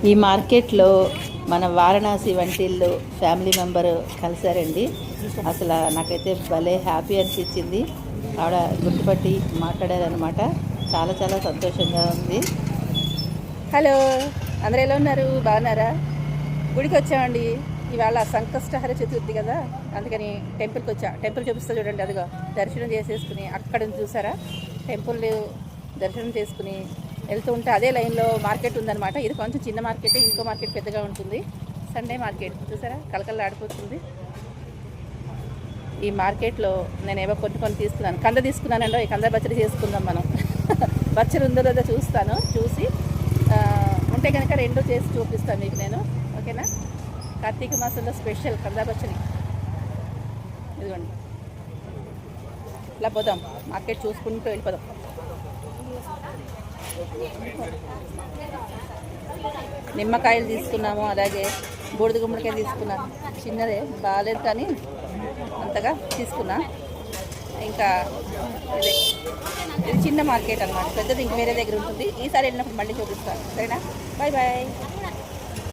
ఈ మార్కెట్లో మన వారణాసి వంటిల్లు ఫ్యామిలీ మెంబరు కలిశారండి. అసలు నాకైతే భలే హ్యాపీ అనిపించింది. ఆవిడ గుర్తుపట్టి మాట్లాడారనమాట. చాలా చాలా సంతోషంగా ఉంది. హలో, అందరూ ఎలా ఉన్నారు? బాగున్నారా? గుడికి వచ్చామండి. ఇవాళ సంకష్టహర చతుర్థి కదా, అందుకని టెంపుల్కి వచ్చా. టెంపుల్ చూపిస్తా చూడండి, అదిగో దర్శనం చేసేసుకుని అక్కడ చూసారా టెంపుల్ దర్శనం చేసుకుని వెళ్తూ ఉంటే అదే లైన్లో మార్కెట్ ఉందన్నమాట. ఇది కొంచెం చిన్న మార్కెట్, ఇంకో మార్కెట్ పెద్దగా ఉంటుంది. సండే మార్కెట్ చూసారా, కలకల్లా ఆడిపోతుంది. ఈ మార్కెట్లో నేను ఏవో కొన్ని తీసుకున్నాను. కంద తీసుకున్నానండి. ఈ కంద పచ్చడి చేసుకుందాం మనం. పచ్చడి ఉందో లేదో చూస్తాను, చూసి ఉంటే కనుక రెండో చేసి చూపిస్తాను మీకు నేను, ఓకేనా? కార్తీక మాసంలో స్పెషల్ కంద పచ్చడి. ఇదిగోండి, ఇలా పోదాం, మార్కెట్ చూసుకుంటూ వెళ్ళిపోదాం. నిమ్మకాయలు తీసుకున్నాము, అలాగే బూడిద గుమ్మడికాయ తీసుకున్నాను. చిన్నదే, బాగాలేదు కానీ అంతగా తీసుకున్నా. ఇంకా ఇది చిన్న మార్కెట్ అన్నమాట, పెద్దది ఇంక వేరే దగ్గర ఉంటుంది. ఈసారి వెళ్ళినప్పుడు మళ్ళీ చూపిస్తాను, సరేనా? Bye bye.